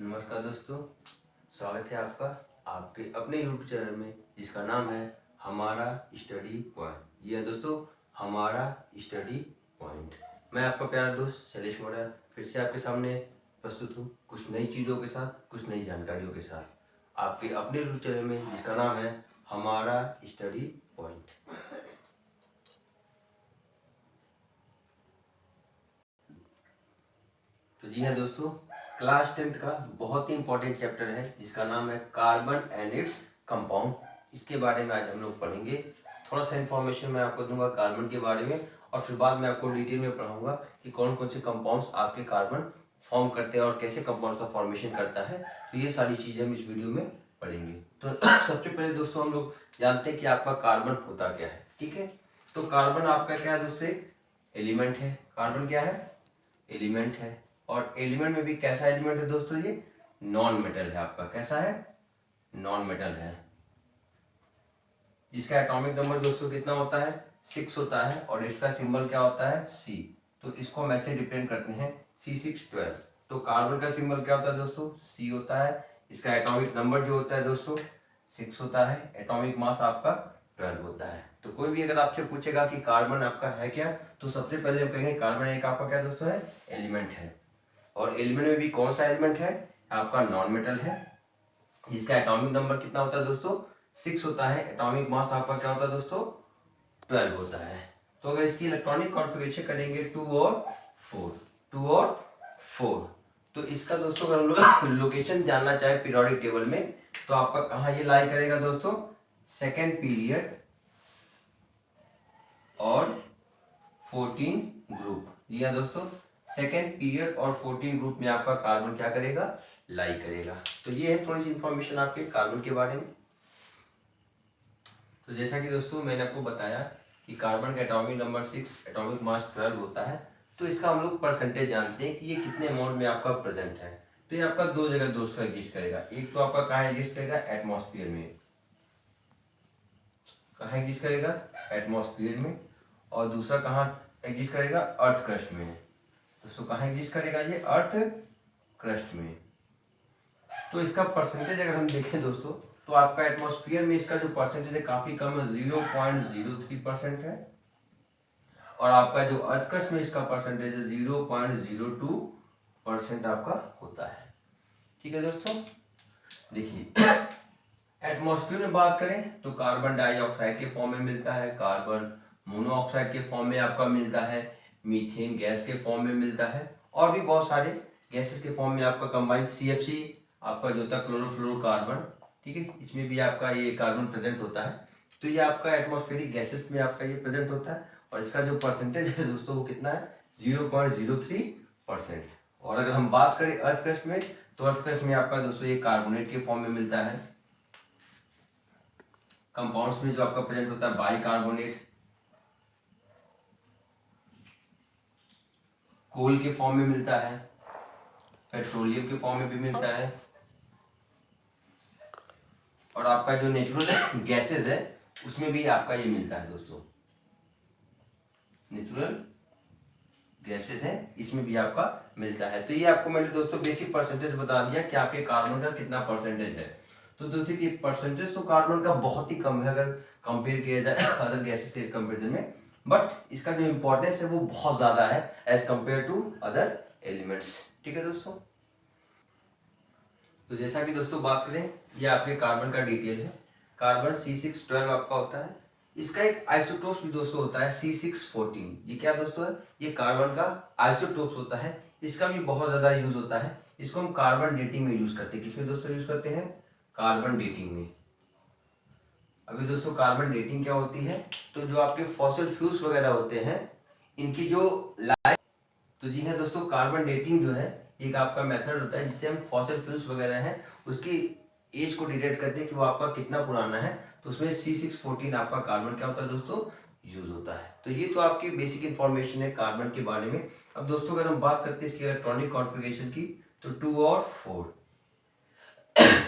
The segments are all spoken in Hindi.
नमस्कार दोस्तों, स्वागत है आपका आपके अपने यूट्यूब चैनल में जिसका नाम है हमारा स्टडी पॉइंट। जी हाँ दोस्तों, हमारा स्टडी पॉइंट। मैं आपका प्यारा दोस्त शैलेश मौर्य फिर से आपके सामने प्रस्तुत हूँ कुछ नई चीज़ों के साथ, कुछ नई जानकारियों के साथ आपके अपने यूट्यूब चैनल में जिसका नाम है हमारा स्टडी पॉइंट। तो जी हाँ दोस्तों, क्लास 10th का बहुत ही इंपॉर्टेंट चैप्टर है जिसका नाम है कार्बन एंड इट्स कंपाउंड। इसके बारे में आज हम लोग पढ़ेंगे। थोड़ा सा इन्फॉर्मेशन मैं आपको दूंगा कार्बन के बारे में और फिर बाद में आपको डिटेल में पढ़ाऊंगा कि कौन कौन से कंपाउंड्स आपके कार्बन फॉर्म करते हैं और कैसे कंपाउंड्स का फॉर्मेशन करता है। तो ये सारी चीज़ें हम इस वीडियो में पढ़ेंगे। तो सबसे पहले दोस्तों हम लोग जानते हैं कि आपका कार्बन होता क्या है। ठीक है, तो कार्बन आपका क्या है दोस्तों? एक एलिमेंट है। कार्बन क्या है? एलिमेंट है। और एलिमेंट में भी कैसा एलिमेंट है दोस्तों? ये नॉन मेटल है। आपका कैसा है? नॉन मेटल है। इसका एटॉमिक नंबर दोस्तों कितना होता है? 6 होता है। और इसका सिंबल क्या होता है? C। तो इसको हम ऐसे रिप्रेजेंट करते हैं C612। तो कार्बन का सिंबल क्या होता है दोस्तों? C होता है। इसका एटॉमिक नंबर जो होता है दोस्तों 6 होता है। एटॉमिक मास आपका 12 होता है। तो कोई भी अगर आपसे पूछेगा कि कार्बन आपका है क्या, तो सबसे पहले हम कहेंगे कार्बन एक आपका क्या दोस्तों है? एलिमेंट है। और एलिमेंट में भी कौन सा एलिमेंट है? आपका नॉन मेटल है। जिसका एटॉमिक नंबर कितना होता है दोस्तों? 6 होता है। एटॉमिक मास आपका क्या होता है दोस्तों? 12 होता है। तो अगर इसकी इलेक्ट्रॉनिक कॉन्फ़िगरेशन करेंगे 2 और 4, तो इसका दोस्तों अगर हम लोग लोकेशन जानना चाहे पीरियोडिक टेबल में, तो आपका कहाँ ये लाई करेगा दोस्तों? सेकेंड पीरियड और 14 ग्रुप। जी हाँ दोस्तों, सेकेंड पीरियड और 14 ग्रुप में आपका कार्बन क्या करेगा? लाई करेगा। तो ये है थोड़ी सी इंफॉर्मेशन आपके कार्बन के बारे में। तो जैसा कि दोस्तों मैंने आपको बताया कि कार्बन का एटॉमिक नंबर 6, एटॉमिक मास 12 होता है। तो इसका हम लोग परसेंटेज जानते हैं कि ये कितने अमाउंट में आपका प्रेजेंट है। तो ये आपका दो जगह दोस्तों एग्जिस्ट करेगा। एक तो आपका कहाँ एग्जिस्ट करेगा? एटमॉस्फेयर में। कहाँ एग्जिस्ट करेगा? एटमॉस्फेयर में। और दूसरा कहाँ एग्जिस्ट करेगा? अर्थ क्रस्ट में। दोस्तों कहाँ एग्जिस्ट करेगा? ये अर्थ क्रस्ट में। तो इसका परसेंटेज अगर हम देखें दोस्तों, तो आपका एटमॉस्फेयर में इसका जो परसेंटेज है काफी कम है, 0.03% है। और आपका जो अर्थ क्रस्ट में इसका परसेंटेज है 0.02% आपका होता है। ठीक है दोस्तों, देखिए एटमॉस्फेयर में बात करें तो कार्बन डाइऑक्साइड के फॉर्म में मिलता है, कार्बन मोनोऑक्साइड के फॉर्म में आपका मिलता है, मीथेन गैस के फॉर्म में मिलता है, और भी बहुत सारे गैसेस के फॉर्म में आपका कंबाइंड CFC आपका जो होता है क्लोरोफ्लोरोकार्बन। ठीक है, इसमें भी आपका ये कार्बन प्रेजेंट होता है। तो ये आपका एटमॉस्फेरिक गैसेस में आपका ये प्रेजेंट होता है। और इसका जो परसेंटेज है दोस्तों वो कितना है? 0.03%। और अगर हम बात करें अर्थ क्रस्ट में, तो अर्थ क्रस्ट में आपका दोस्तों ये कार्बोनेट के फॉर्म में मिलता है। कंपाउंड्स में जो आपका प्रेजेंट होता है बाइकार्बोनेट, कोल के फॉर्म में मिलता है, पेट्रोलियम के फॉर्म में भी मिलता है। और आपका जो नेचुरल गैसेस है उसमें भी आपका ये मिलता है दोस्तों। नेचुरल गैसेस है इसमें भी आपका मिलता है। तो ये आपको मैंने दोस्तों बेसिक परसेंटेज बता दिया कि आपके कार्बन का कितना परसेंटेज है। तो दोस्तों ये परसेंटेज तो कार्बन का बहुत ही कम है अगर कंपेयर किया जाए अदर गैसेस के कंपेरिजन में, बट इसका जो इंपॉर्टेंस है वो बहुत ज्यादा है as compare to other elements. ठीक है दोस्तों, तो जैसा कि दोस्तों बात करें, ये आपके कार्बन का डिटेल है। कार्बन C612 आपका होता है। इसका एक आइसोटोप्स भी दोस्तों होता है C614। ये क्या दोस्तों है? ये कार्बन का आइसोटोप्स होता है। इसका भी बहुत ज्यादा यूज होता है। इसको हम कार्बन डेटिंग में यूज करते हैं। किसमें दोस्तों यूज करते हैं? कार्बन डेटिंग में। अभी दोस्तों कार्बन डेटिंग क्या होती है? तो जो आपके फॉसिल फ्यूल्स वगैरह होते हैं इनकी जो लाइफ, तो जी हाँ दोस्तों, कार्बन डेटिंग जो है एक आपका मेथड होता है जिससे हम फॉसिल फ्यूल्स वगैरह हैं उसकी एज को डिटेक्ट करते हैं कि वो आपका कितना पुराना है। तो उसमें C614 आपका कार्बन क्या होता है दोस्तों? यूज होता है। तो ये तो आपकी बेसिक इंफॉर्मेशन है कार्बन के बारे में। अब दोस्तों अगर हम बात करते हैं इसकी इलेक्ट्रॉनिक कॉन्फ़िगरेशन की, तो 2 और 4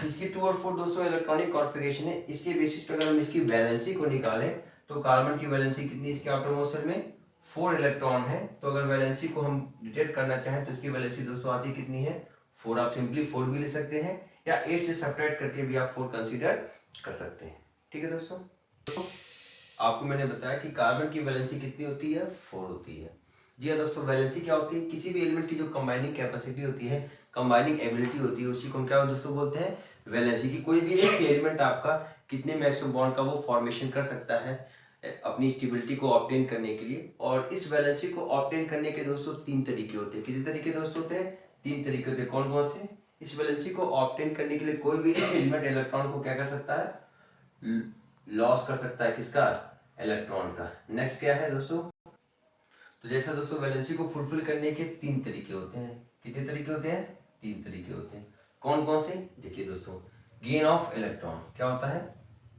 इसकी 2 और 4 दोस्तों इलेक्ट्रॉनिक कॉन्फ़िगरेशन है। इसके बेसिस पे अगर हम इसकी वैलेंसी को निकालें तो कार्बन की वैलेंसी कितनी इसके आटोमोस्ट शेल में? 4 इलेक्ट्रॉन है। तो अगर वैलेंसी को हम डिटेक्ट करना चाहें तो इसकी वैलेंसी दोस्तों आती कितनी है? 4 आप सिंपली 4 भी ले सकते हैं, या 8 से सब्ट्रैक्ट करके भी आप 4 कंसीडर कर सकते हैं। ठीक है दोस्तों, आपको मैंने बताया कि कार्बन की वैलेंसी कितनी होती है, 4 होती है। जी हाँ दोस्तों, वैलेंसी क्या होती है, किसी भी एलिमेंट की जो कंबाइनिंग कैपेसिटी होती है, कंबाइनिंग एबिलिटी होती है, उसी को हम क्या दोस्तों बोलते हैं, वैलेंसी। की कोई भी एक एलिमेंट आपका कितने मैक्सिमम बॉन्ड का वो फॉर्मेशन कर सकता है अपनी स्टेबिलिटी को ऑब्टेन करने के लिए। और इस वैलेंसी को ऑब्टेन करने के दोस्तों 3 तरीके होते हैं। कितने तरीके दोस्तों होते हैं, 3 तरीके होते हैं। कौन कौन से, इस वैलेंसी को ऑब्टेन करने के लिए कोई भी एलिमेंट इलेक्ट्रॉन को क्या कर सकता है, लॉस कर सकता है, किसका, इलेक्ट्रॉन का। नेक्स्ट क्या है दोस्तों, तो जैसा दोस्तों वैलेंसी को फुलफिल करने के 3 तरीके होते हैं। कितने तरीके होते हैं, 3 तरीके होते हैं। कौन कौन से, देखिए दोस्तों, गेन ऑफ इलेक्ट्रॉन, क्या होता है,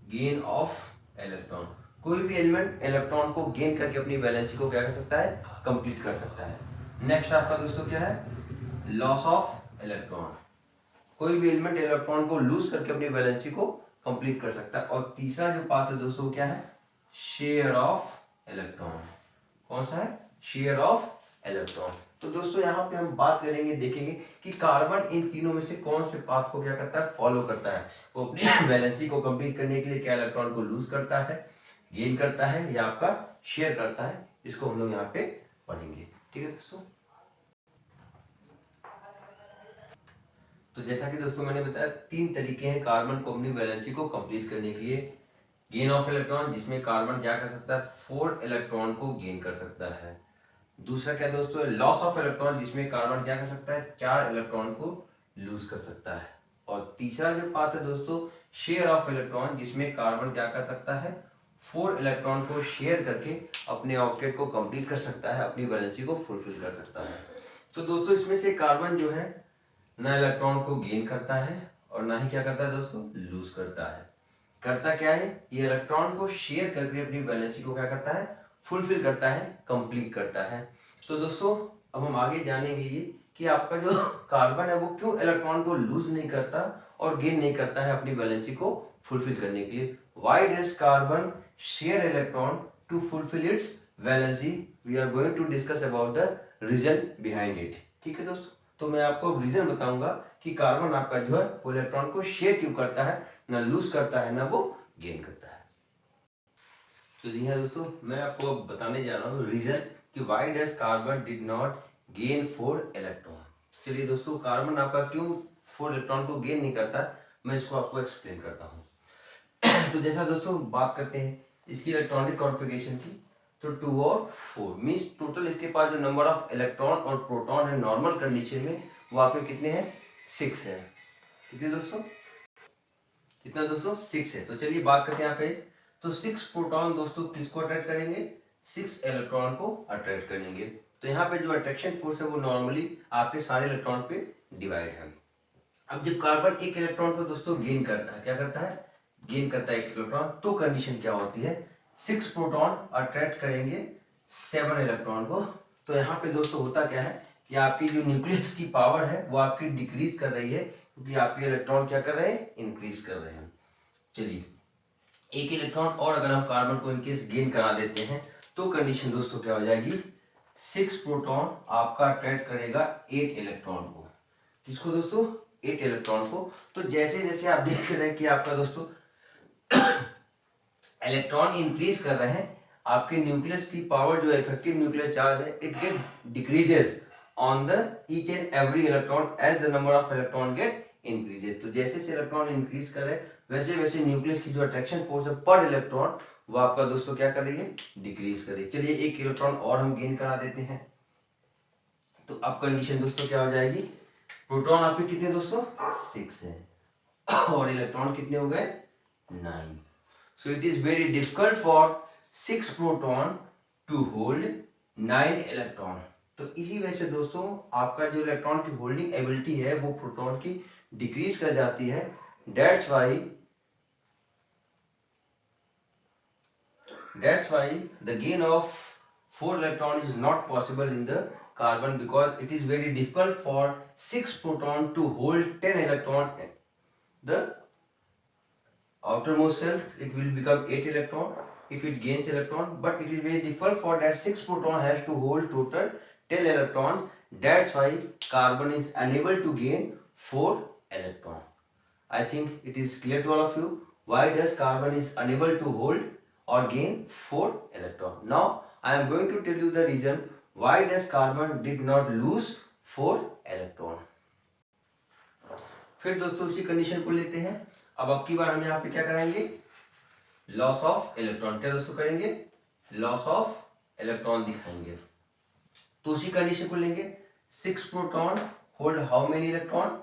गेन ऑफ इलेक्ट्रॉन। कोई भी एलिमेंट इलेक्ट्रॉन को गेन करके अपनी वैलेंसी को क्या कर सकता है, कंप्लीट कर सकता है। नेक्स्ट आपका दोस्तों क्या है, लॉस ऑफ इलेक्ट्रॉन। कोई भी एलिमेंट इलेक्ट्रॉन को लूज करके अपनी वैलेंसी को कंप्लीट कर सकता है। और तीसरा जो पार्ट है दोस्तों क्या है, शेयर ऑफ इलेक्ट्रॉन। कौन सा है, शेयर ऑफ इलेक्ट्रॉन। तो दोस्तों यहाँ पे हम बात करेंगे, देखेंगे कि कार्बन इन तीनों में से कौन से पाथ को क्या करता है, फॉलो करता है। वो अपनी वैलेंसी को कंप्लीट करने के लिए क्या इलेक्ट्रॉन को लूज करता है, गेन करता है, या आपका शेयर करता है। इसको हम लोग यहाँ पे पढ़ेंगे। ठीक है दोस्तों, तो जैसा कि दोस्तों मैंने बताया 3 तरीके हैं कार्बन को अपनी वैलेंसी को कंप्लीट करने के लिए। गेन ऑफ इलेक्ट्रॉन, जिसमें कार्बन क्या कर सकता है, 4 इलेक्ट्रॉन को गेन कर सकता है। दूसरा क्या दोस्तों, लॉस ऑफ इलेक्ट्रॉन, जिसमें कार्बन क्या कर सकता है, 4 इलेक्ट्रॉन को लूज कर सकता है। और तीसरा जो पार्ट है दोस्तों, शेयर ऑफ इलेक्ट्रॉन, जिसमें कार्बन क्या कर सकता है, 4 इलेक्ट्रॉन को शेयर करके अपने ऑक्टेट को कंप्लीट कर सकता है, अपनी वैलेंसी को फुलफिल कर सकता है। तो दोस्तों इसमें से कार्बन जो है ना इलेक्ट्रॉन को गेन करता है और ना ही क्या करता है दोस्तों, लूज करता है। करता क्या है, ये इलेक्ट्रॉन को शेयर करके अपनी वैलेंसी को क्या करता है, फुलफिल करता है, कंप्लीट करता है। तो दोस्तों अब हम आगे जानेंगे ये कि आपका जो कार्बन है वो क्यों इलेक्ट्रॉन को लूज नहीं करता और गेन नहीं करता है अपनी वैलेंसी को फुलफिल करने के लिए। Why does carbon share electron to fulfil its valency, we are going to discuss about the reason behind it. ठीक है दोस्तों, तो मैं आपको रीजन बताऊंगा कि कार्बन आपका जो है वो इलेक्ट्रॉन को शेयर क्यों करता है, ना लूज करता है ना वो गेन करता है। तो जी हाँ दोस्तों, मैं आपको अब बताने जा रहा हूँ रीजन कि why does carbon did not gain 4 electron. चलिए दोस्तों, कार्बन आपका क्यों 4 इलेक्ट्रॉन को गेन नहीं करता, मैं इसको आपको एक्सप्लेन करता हूँ। तो जैसा दोस्तों बात करते हैं इसकी इलेक्ट्रॉनिक कॉन्फ़िगरेशन की, तो 2 और 4 मीन्स टोटल इसके पास जो नंबर ऑफ इलेक्ट्रॉन और प्रोटॉन है नॉर्मल कंडीशन में वो आपके कितने हैं, 6 है। कितने दोस्तों, कितना दोस्तों, 6 है। तो चलिए बात करते हैं यहाँ पे, तो 6 प्रोटॉन दोस्तों किसको अट्रैक्ट करेंगे, 6 इलेक्ट्रॉन को अट्रैक्ट करेंगे। तो यहाँ पे जो अट्रैक्शन फोर्स है वो नॉर्मली आपके सारे इलेक्ट्रॉन पे डिवाइड है। अब जब कार्बन एक इलेक्ट्रॉन को दोस्तों गेन करता है, क्या करता है, गेन करता है एक इलेक्ट्रॉन, तो कंडीशन क्या होती है, 6 प्रोटॉन अट्रैक्ट करेंगे 7 इलेक्ट्रॉन को। तो यहाँ पे दोस्तों होता क्या है कि आपकी जो न्यूक्लियस की पावर है वो आपकी डिक्रीज कर रही है, क्योंकि आपके इलेक्ट्रॉन क्या कर रहे हैं, इंक्रीज कर रहे हैं। चलिए एक इलेक्ट्रॉन और अगर हम कार्बन को इनकेस गेन करा देते हैं तो कंडीशन दोस्तों क्या हो जाएगी, 6 प्रोटॉन आपका अट्रैक्ट करेगा 8 इलेक्ट्रॉन को। किसको दोस्तों, 8 इलेक्ट्रॉन को। तो जैसे जैसे आप देख रहे हैं कि आपका दोस्तों इलेक्ट्रॉन इंक्रीज कर रहे हैं, आपके न्यूक्लियस की पावर जो इफेक्टिव न्यूक्लियर चार्ज है it get decreases on the each and every electron as the number of electron get increases. तो जैसे जैसे इलेक्ट्रॉन इंक्रीज कर रहे हैं वैसे वैसे न्यूक्लियस की जो अट्रैक्शन फोर्स है पर इलेक्ट्रॉन वो आपका दोस्तों क्या कर रही है, डिक्रीज कर रही है। चलिए एक इलेक्ट्रॉन और हम गेन करा देते हैं, तो अब कंडीशन दोस्तों क्या हो जाएगी, प्रोटॉन आपके कितने दोस्तों, 6 है और इलेक्ट्रॉन कितने हो गए, 9। So it is very difficult for 6 proton to hold 9 electron। तो इसी वजह से दोस्तों आपका जो इलेक्ट्रॉन की होल्डिंग एबिलिटी है वो प्रोटॉन की डिक्रीज कर जाती है। That's why the gain of 4 electron is not possible in the carbon, because it is very difficult for 6 proton to hold 10 electron. The outermost shell it will become 8 electron if it gains electron, but it is very difficult for that 6 proton has to hold total 10 electrons That's why carbon is unable to gain 4 electron. I think it is clear to all of you. Why does carbon is unable to hold or gain 4 electron? Now I am going to tell you the reason why does carbon did not lose 4 electron. फिर दोस्तों उसी कंडीशन को लेते हैं. अब की बार हम यहाँ पे क्या कराएंगे, लॉस ऑफ इलेक्ट्रॉन. क्या दोस्तों करेंगे, लॉस ऑफ इलेक्ट्रॉन दिखाएंगे. तो उसी कंडीशन को लेंगे. 6 proton hold how many electron,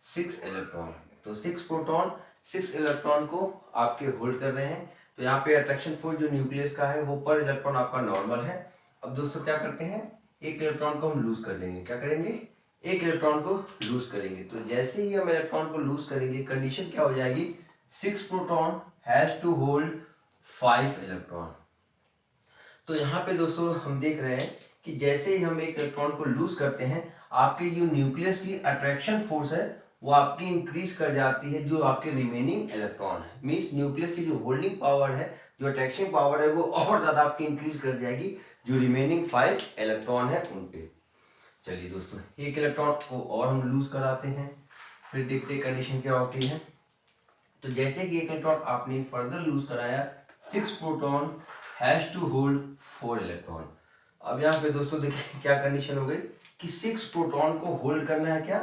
6 electron. तो 6 प्रोटॉन 6 इलेक्ट्रॉन को आपके होल्ड कर रहे हैं. तो यहाँ पे अट्रैक्शन फोर्स जो न्यूक्लियस का है वो पर इलेक्ट्रॉन आपका नॉर्मल है. अब दोस्तों क्या करते हैं, एक इलेक्ट्रॉन को हम लूज कर देंगे. क्या करेंगे, एक इलेक्ट्रॉन को लूज करेंगे. तो जैसे ही हम इलेक्ट्रॉन को लूज करेंगे कंडीशन क्या हो जाएगी, 6 proton has to hold 5 electron. तो यहाँ पे दोस्तों हम देख रहे हैं कि जैसे ही हम एक इलेक्ट्रॉन को लूज करते हैं आपके जो न्यूक्लियस की अट्रैक्शन फोर्स है वो आपकी इंक्रीज कर जाती है. जो आपके रिमेनिंग इलेक्ट्रॉन है, मींस न्यूक्लियस की जो होल्डिंग पावर है, जो अट्रैक्शन पावर है वो और ज्यादा आपकी इंक्रीज कर जाएगी जो रिमेनिंग 5 इलेक्ट्रॉन है उन पे. चलिए दोस्तों एक इलेक्ट्रॉन को और हम लूज कराते हैं, फिर देखते हैं कंडीशन क्या होती है. तो जैसे कि एक इलेक्ट्रॉन आपने फर्दर लूज कराया, 6 proton has to hold 4 electron. अब यहाँ पे दोस्तों देखिए क्या कंडीशन हो गई कि 6 प्रोटॉन को होल्ड करना है क्या,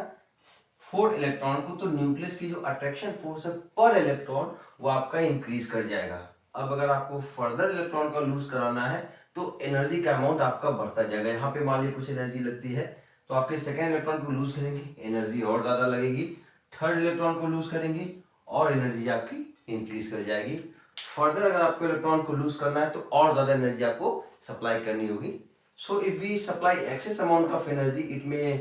4 इलेक्ट्रॉन को. तो न्यूक्लियस की जो अट्रैक्शन फोर्स है पर इलेक्ट्रॉन वो आपका इंक्रीज कर जाएगा. अब अगर आपको फर्दर इलेक्ट्रॉन का लूज कराना है तो एनर्जी का अमाउंट आपका बढ़ता जाएगा. यहाँ पे मान लीजिए कुछ एनर्जी लगती है तो आपके सेकेंड इलेक्ट्रॉन को लूज करेंगे एनर्जी और ज्यादा लगेगी, थर्ड इलेक्ट्रॉन को लूज करेंगे और एनर्जी आपकी इंक्रीज कर जाएगी. फर्दर अगर आपको इलेक्ट्रॉन को लूज करना है तो और ज्यादा एनर्जी आपको सप्लाई करनी होगी. So if we supply excess amount of energy it may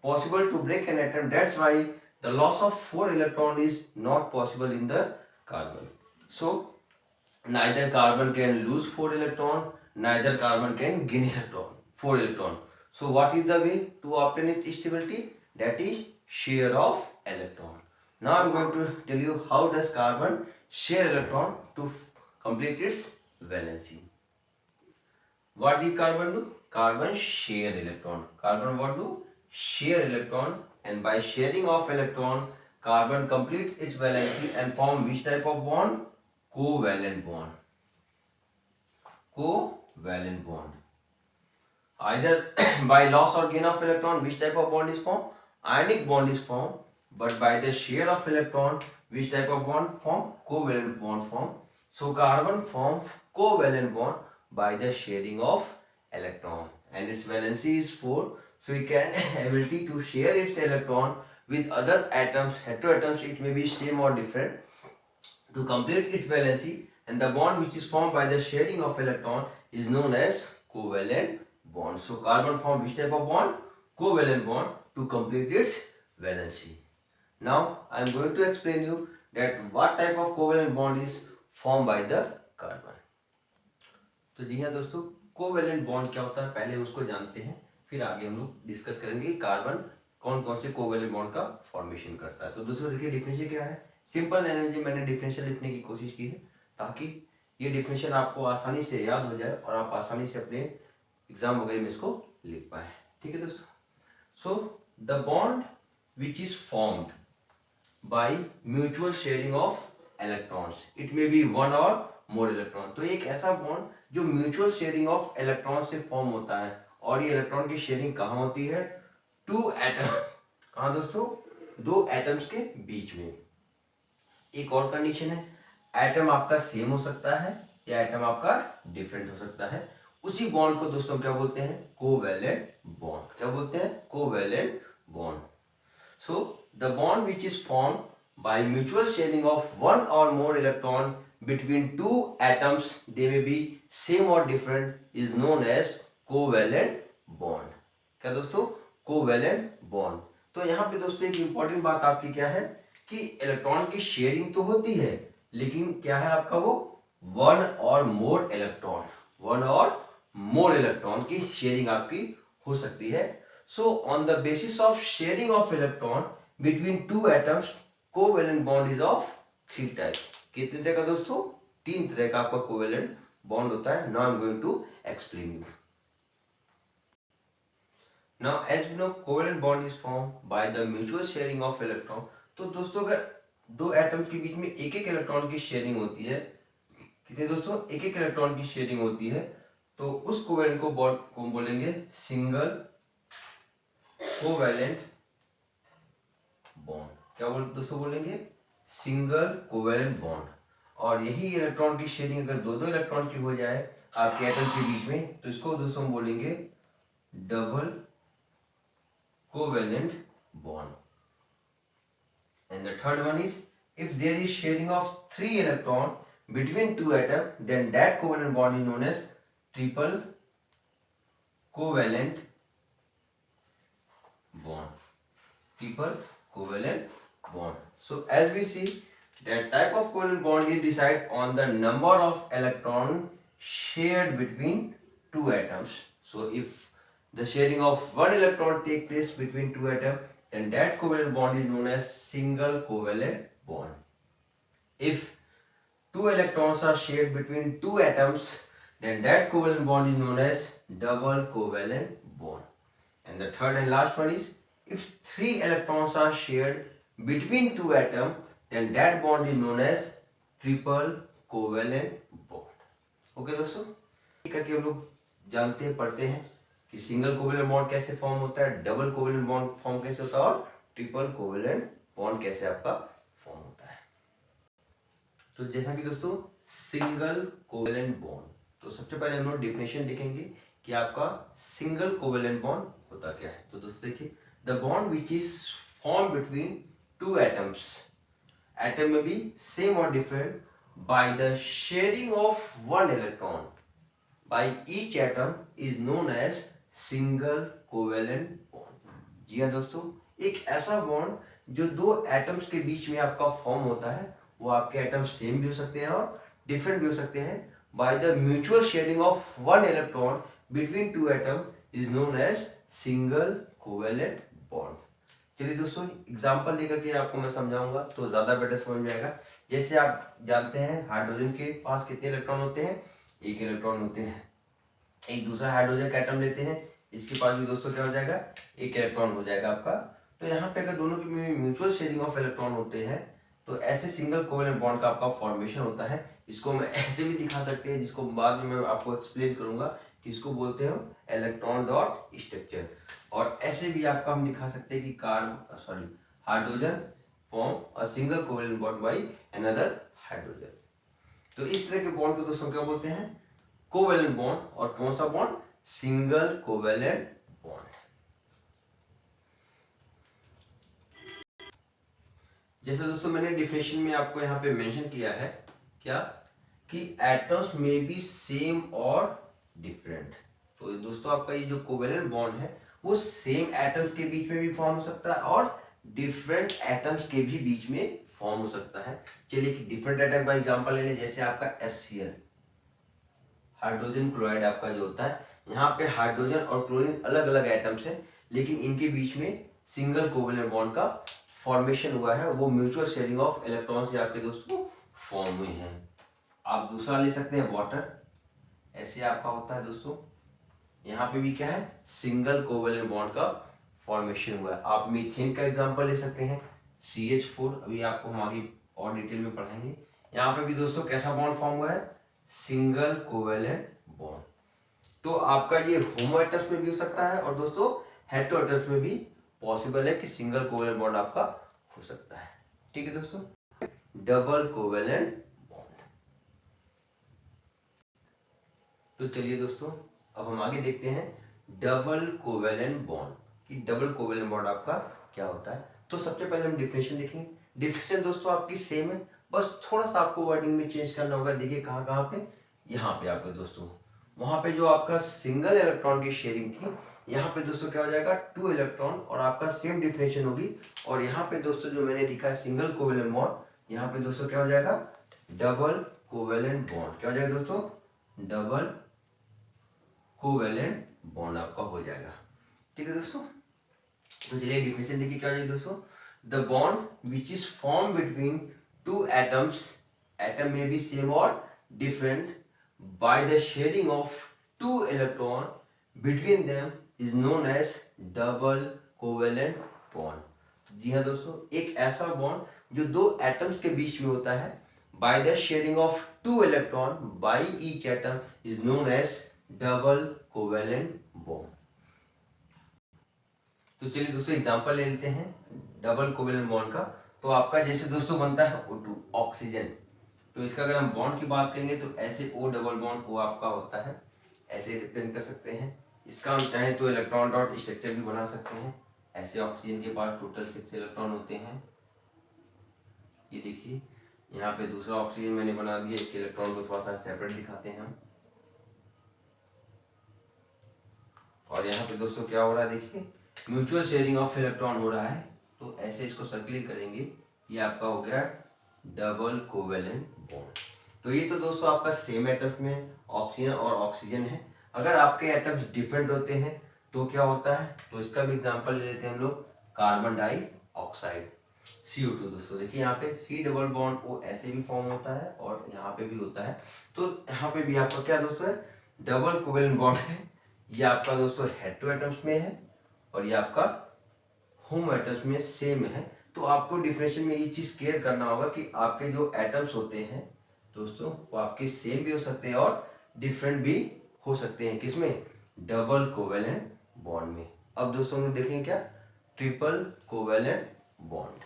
possible to break an atom. That's why the loss of 4 electron is not possible in the carbon. So neither carbon can lose 4 electron, neither carbon can gain 4 electron. So what is the way to obtain its stability? That is share of electron. Now I am going to tell you how does carbon share electron to complete its valency. What did carbon do? Carbon share electron. Carbon what do? Share electron, and by sharing of electron carbon completes its valency and form which type of bond? Covalent bond. Covalent bond. Either by loss or gain of electron, which type of bond is formed? Ionic bond is formed. But by the share of electron, which type of bond formed? Covalent bond formed. So carbon forms covalent bond by the sharing of electron, and its valency is 4. So it can ability to share its electron with other atoms, heteroatoms. It may be same or different. To complete its valency, and the bond which is formed by the sharing of electron is known as covalent bond. So carbon form which type of bond? Covalent bond to complete its valency. Now I am going to explain you that what type of covalent bond is formed by the carbon. तो जी हाँ दोस्तों, कोवेलेंट बॉन्ड क्या होता है पहले उसको जानते हैं, फिर आगे हम लोग डिस्कस करेंगे कि कार्बन कौन कौन से कोवेलेंट बॉन्ड का फॉर्मेशन करता है. तो दोस्तों देखिए डिफिनेशन क्या है. सिंपल लैंग्वेज में मैंने डिफिनेशन लिखने की कोशिश की है ताकि ये डिफिनेशन आपको आसानी से याद हो जाए और आप आसानी से अपने एग्जाम वगैरह में इसको लिख पाए. ठीक है दोस्तों. So the bond which is formed by mutual sharing of electrons, it may be one और मोर इलेक्ट्रॉन. तो एक ऐसा बॉन्ड जो म्यूचुअल शेयरिंग ऑफ इलेक्ट्रॉन से फॉर्म होता है, और ये इलेक्ट्रॉन की शेयरिंग कहाँ होती है? 2 एटम. कहाँ दोस्तों? 2 एटम्स के बीच में. एक और कंडीशन है, एटम आपका सेम हो सकता है या एटम आपका डिफरेंट हो सकता है. उसी बॉन्ड को दोस्तों क्या बोलते हैं? Covalent bond. क्या बोलते हैं? Covalent bond. So the bond which is form by mutual sharing of one or more electron between 2 atoms, they may be same or different, is known as covalent bond. क्या दोस्तों? covalent bond. तो यहाँ पे दोस्तों एक इंपॉर्टेंट बात आपकी क्या है कि इलेक्ट्रॉन की शेयरिंग तो होती है, लेकिन क्या है आपका वो? वन और मोर इलेक्ट्रॉन की शेयरिंग आपकी हो सकती है. So on the basis of sharing of electron between 2 atoms, covalent bond is of 3 type. कितने तरह का दोस्तों? 3 तरह का आपका कोवेलेंट बॉन्ड होता है. Now I am going to explain you. Now as we know covalent bond is formed by the mutual sharing of electron. तो दोस्तों अगर दो एटम्स के बीच में एक एक इलेक्ट्रॉन की शेयरिंग होती है, कितने दोस्तों, एक एक इलेक्ट्रॉन की शेयरिंग होती है, तो उस कोवेलेंट को बॉन्ड को बोलेंगे सिंगल कोवेलेंट बॉन्ड। क्या दोस्तों बोलेंगे? Single covalent bond. और यही इलेक्ट्रॉन की शेयरिंग अगर दो दो इलेक्ट्रॉन की हो जाए आपके एटम के बीच में, तो इसको दोस्तों हम बोलेंगे double covalent bond. And the third one is if there is sharing of 3 electron between two atoms, then that covalent bond is known as triple covalent bond. Triple covalent bond. So as we see, that type of covalent bond is decided on the number of electron shared between two atoms. So if the sharing of one electron take place between two atoms, then that covalent bond is known as single covalent bond. If two electrons are shared between two atoms, then that covalent bond is known as double covalent bond. And the third and last one is if three electrons are shared between two atoms, then that bond is known as triple covalent bond. Okay दोस्तों, करके हम लोग जानते हैं, पढ़ते हैं कि सिंगल कोवेलेंट बॉन्ड कैसे फॉर्म होता है, डबल कोवेलेंट बॉन्ड फॉर्म कैसे होता है, और ट्रिपल कोवेलेंट बॉन्ड कैसे आपका फॉर्म होता है। तो जैसा कि दोस्तों सिंगल कोवेलेंट बॉन्ड, तो सबसे पहले हम लोग डेफिनेशन देखेंगे कि आपका सिंगल कोवेलेंट बॉन्ड होता क्या है। तो दोस्तों देखिए, the bond which is form between two atoms, atom में भी सेम और different, by the sharing of one electron by each atom is known as single covalent bond. जी हाँ दोस्तों, एक ऐसा बॉन्ड जो दो एटम्स के बीच में आपका फॉर्म होता है, वो आपके एटम्स सेम भी हो सकते हैं और डिफरेंट भी हो सकते हैं, by the mutual sharing of one electron between two atom is known as single covalent bond. चलिए दोस्तों एग्जांपल देकर के आपको मैं समझाऊंगा तो ज्यादा बेटर समझ में आएगा। जैसे आप जानते हैं हाइड्रोजन के पास कितने इलेक्ट्रॉन होते हैं? एक इलेक्ट्रॉन होते हैं। एक दूसरा हाइड्रोजन का एटम लेते हैं, इसके पास भी दोस्तों क्या हो जाएगा? एक इलेक्ट्रॉन हो जाएगा आपका। तो यहाँ पे अगर दोनों की म्यूचुअल शेयरिंग ऑफ इलेक्ट्रॉन होते हैं, तो ऐसे सिंगल कोवेलेंट बॉन्ड का आपका फॉर्मेशन होता है। इसको मैं ऐसे भी दिखा सकते हैं, जिसको बाद में मैं आपको एक्सप्लेन करूंगा कि इसको बोलते हैं इलेक्ट्रॉन डॉट स्ट्रक्चर। और ऐसे भी आपका हम दिखा सकते हैं कि hydrogen form a single covalent bond by another hydrogen. तो इस तरह के बॉन्ड को दोस्तों क्या बोलते हैं? Covalent bond. और कौन सा बॉन्ड? Single covalent bond. जैसे दोस्तों मैंने डिफिनेशन में आपको यहाँ पे मेंशन किया है क्या, कि एटम्स में बी सेम और डिफरेंट। तो दोस्तों आपका ये जो कोवेलेंट बॉन्ड है वो सेम एटम्स के बीच में भी फॉर्म हो सकता है और डिफरेंट एटम्स के भी बीच में फॉर्म हो सकता है। चलिए कि डिफरेंट एटम का एग्जांपल ले लें, जैसे आपका HCl, हाइड्रोजन क्लोराइड आपका जो होता है, यहाँ पे हाइड्रोजन और क्लोरीन अलग अलग एटम्स हैं, लेकिन इनके बीच में सिंगल कोवेलेंट बॉन्ड का फॉर्मेशन हुआ है, वो म्यूचुअल शेयरिंग ऑफ इलेक्ट्रॉन से आपके दोस्तों फॉर्म हुई है। आप दूसरा ले सकते हैं वाटर, ऐसे आपका होता है दोस्तों, यहाँ पे भी क्या है? सिंगल कोवेलेंट बॉन्ड का फॉर्मेशन हुआ है। आप मीथेन का एग्जांपल ले सकते हैं, CH4, अभी आपको हम आगे और डिटेल में पढ़ाएंगे। यहाँ पे भी दोस्तों कैसा बॉन्ड फॉर्म हुआ है? Single covalent bond. तो आपका ये होमो एटम्स में भी हो सकता है और दोस्तों हेटेरो एटम्स में भी पॉसिबल है कि सिंगल कोवेलेंट बॉन्ड आपका हो सकता है। ठीक है दोस्तों, डबल कोवेलेंट बॉन्ड। तो चलिए दोस्तों अब हम आगे देखते हैं डबल कोवेलेंट बॉन्ड, कि डबल कोवेलेंट बॉन्ड आपका क्या होता है। तो सबसे पहले हम डिफिनेशन देखेंगे। डिफिनेशन दोस्तों आपकी सेम है, बस थोड़ा सा आपको वर्डिंग में चेंज करना होगा। देखिए कहाँ कहाँ पे, यहाँ पे आपके दोस्तों, वहां पे जो आपका सिंगल इलेक्ट्रॉन की शेयरिंग थी, यहाँ पे दोस्तों क्या हो जाएगा? 2 इलेक्ट्रॉन, और आपका सेम डिफिनेशन होगी। और यहाँ पे दोस्तों जो मैंने लिखा है सिंगल कोवेलेंट बॉन्ड, यहाँ पे दोस्तों क्या हो जाएगा? Double covalent bond. क्या हो जाएगा दोस्तों? डबल कोवेलेंट बॉन्ड आपका हो जाएगा। ठीक है दोस्तों, तो चलिए डिफिनेशन देखिए क्या हो जाएगी दोस्तों। The bond which is form between two atoms, atom में भी सेम और different, by the sharing of 2 electron between them is known as double covalent bond. जी हाँ दोस्तों, एक ऐसा बॉन्ड जो दो एटम्स के बीच में होता है by the sharing of two electron by each atom is known as double covalent bond. तो चलिए दोस्तों एग्जांपल ले लेते हैं डबल कोवेलेंट बॉन्ड का। तो आपका जैसे दोस्तों बनता है O2 ऑक्सीजन, तो इसका अगर हम बॉन्ड की बात करेंगे तो ऐसे O डबल बॉन्ड O आपका होता है, ऐसे रिप्रेजेंट कर सकते हैं। इसका हम चाहें तो इलेक्ट्रॉन डॉट स्ट्रक्चर भी बना सकते हैं। ऐसे ऑक्सीजन के पास टोटल 6 इलेक्ट्रॉन होते हैं। ये देखिए यहाँ पे दूसरा ऑक्सीजन मैंने बना दिया, इसके इलेक्ट्रॉन को थोड़ा सा सेपरेट दिखाते हैं हम। और यहाँ पे दोस्तों क्या हो रहा है, देखिए म्यूचुअल शेयरिंग ऑफ इलेक्ट्रॉन हो रहा है। तो ऐसे इसको सर्कलिंग करेंगे, ये आपका हो गया डबल कोवेलेंट बॉन्ड। तो ये तो दोस्तों आपका सेम एटम्स में ऑक्सीजन और ऑक्सीजन है। अगर आपके एटम्स डिफरेंट होते हैं तो क्या होता है, तो इसका भी एग्जांपल ले लेते हैं हम लोग, कार्बन डाइऑक्साइड CO2। दोस्तों देखिए यहाँ पे C डबल बॉन्ड O ऐसे भी फॉर्म होता है और यहाँ पे भी होता है। तो यहाँ पे भी आपका क्या दोस्तों है, डबल कोवेलेंट बॉन्ड है। ये आपका दोस्तों हेटेरो एटम्स में है और ये आपका होमो एटम्स में सेम है। तो आपको डिफरेंशिएशन में ये चीज क्लियर करना होगा कि आपके जो एटम्स होते हैं दोस्तों वो आपके सेम भी हो सकते हैं और डिफरेंट भी हो सकते हैं। किसमें, डबल कोवेलेंट बॉन्ड में। अब दोस्तों हम लोग देखेंगे क्या, ट्रिपल कोवेलेंट बॉन्ड।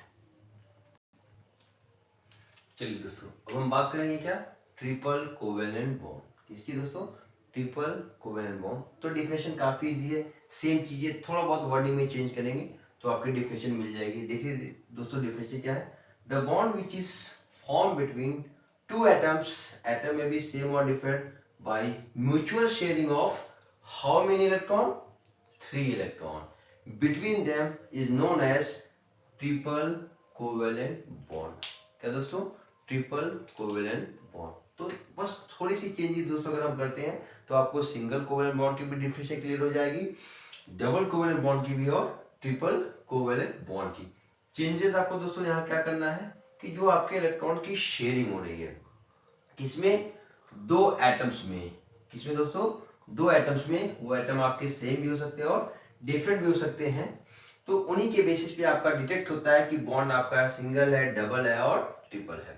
चलिए दोस्तों अब हम बात करेंगे क्या, ट्रिपल कोवेलेंट बॉन्ड। किसकी दोस्तों, ट्रिपल कोवेलेंट बॉन्ड। तो डिफिनेशन काफी इजी है, सेम चीजें थोड़ा बहुत वर्डिंग में चेंज करेंगे तो आपकी डिफिनेशन मिल जाएगी। देखिए दोस्तों डिफिनेशन क्या है, the bond which is form between two atoms, atom में भी सेम और different, by mutual sharing of how many electron, 3 electron between them is known as triple covalent bond. क्या दोस्तों, ट्रिपल कोवेलेंट बॉन्ड। तो बस थोड़ी सी चेंजेस दोस्तों अगर हम करते हैं तो आपको सिंगल कोवेलेंट बॉन्ड की भी डिफिनेशन क्लियर हो जाएगी, डबल कोवेलेंट बॉन्ड की भी और ट्रिपल कोवेलेंट बॉन्ड की। चेंजेस आपको दोस्तों यहाँ क्या करना है कि जो आपके इलेक्ट्रॉन की शेयरिंग हो रही है किसमें, दो एटम्स में। किसमें दोस्तों, दो एटम्स में। वो एटम आपके सेम भी हो सकते हैं और डिफरेंट भी हो सकते हैं। तो उन्हीं के बेसिस पे आपका डिटेक्ट होता है कि बॉन्ड आपका सिंगल है, डबल है और ट्रिपल है।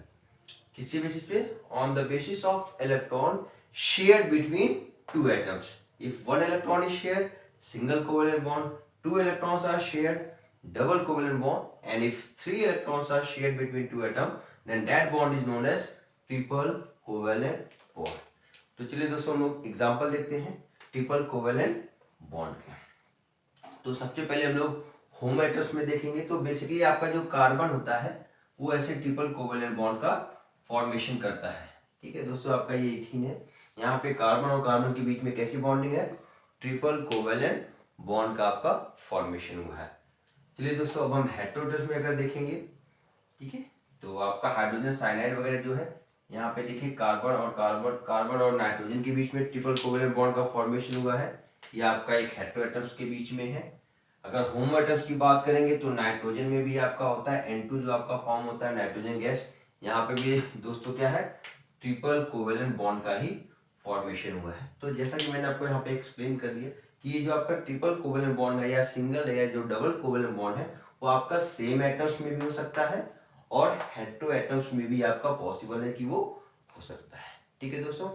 किसके बेसिस पे, on the basis of electron shared between two atoms. If one electron is shared, single covalent bond, two electrons are shared, double covalent bond, and if 3 electrons are shared between two atoms, then that bond is known as triple covalent bond. तो चलिए दोस्तों हम लोग एग्जांपल देखते हैं ट्रिपल कोवेलेंट बॉन्ड के। तो सबसे पहले हम लोग होमो एटम्स में देखेंगे। तो बेसिकली आपका जो कार्बन होता है वो ऐसे ट्रिपल कोवेलेंट बॉन्ड का फॉर्मेशन करता है। ठीक है दोस्तों, आपका ये इथीन है, यहाँ पे कार्बन और कार्बन के बीच में कैसी बॉन्डिंग है, ट्रिपल कोवेलेंट बॉन्ड का आपका फॉर्मेशन हुआ है। चलिए दोस्तों अब हम हेटेरोएटम्स में अगर देखेंगे, ठीक है, तो आपका हाइड्रोजन साइनाइड वगैरह जो है, यहाँ पे देखिए कार्बन और नाइट्रोजन के बीच में ट्रिपल कोवेलेंट बॉन्ड का फॉर्मेशन हुआ है। ये आपका एक हेटेरोएटम्स के बीच में है। अगर होमो एटम्स की बात करेंगे तो नाइट्रोजन में भी आपका होता है N2 जो आपका फॉर्म होता है नाइट्रोजन गैस, यहाँ पे भी दोस्तों क्या है, ट्रिपल कोवेलेंट बॉन्ड का ही फॉर्मेशन हुआ है। तो जैसा कि मैंने आपको यहाँ पे एक्सप्लेन कर दिया कि ये जो आपका ट्रिपल कोवेलेंट बॉन्ड है या सिंगल है या जो डबल कोवेलेंट बॉन्ड है वो आपका सेम एटम्स में भी हो सकता है और हेटेरो एटम्स में भी आपका पॉसिबल है कि वो हो सकता है। ठीक है दोस्तों,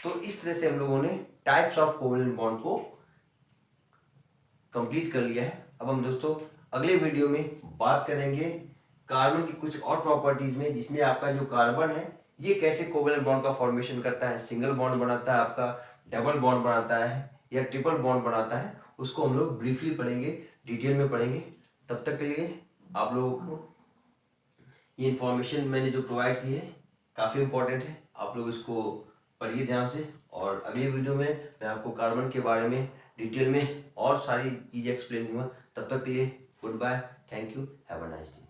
तो इस तरह से हम लोगों ने टाइप्स ऑफ कोवेलेंट बॉन्ड को कंप्लीट कर लिया है। अब हम दोस्तों अगले वीडियो में बात करेंगे कार्बन की कुछ और प्रॉपर्टीज में, जिसमें आपका जो कार्बन है ये कैसे कोवेलेंट बॉन्ड का फॉर्मेशन करता है, सिंगल बॉन्ड बनाता है, आपका डबल बॉन्ड बनाता है या ट्रिपल बॉन्ड बनाता है, उसको हम लोग ब्रीफली पढ़ेंगे, डिटेल में पढ़ेंगे। तब तक के लिए आप लोगों को ये इन्फॉर्मेशन मैंने जो प्रोवाइड की है काफ़ी इंपॉर्टेंट है, आप लोग इसको पढ़िए ध्यान से। और अगली वीडियो में मैं आपको कार्बन के बारे में डिटेल में और सारी चीज़ें एक्सप्लेन दूंगा। तब तक के लिए good bye, thank you, have a nice day.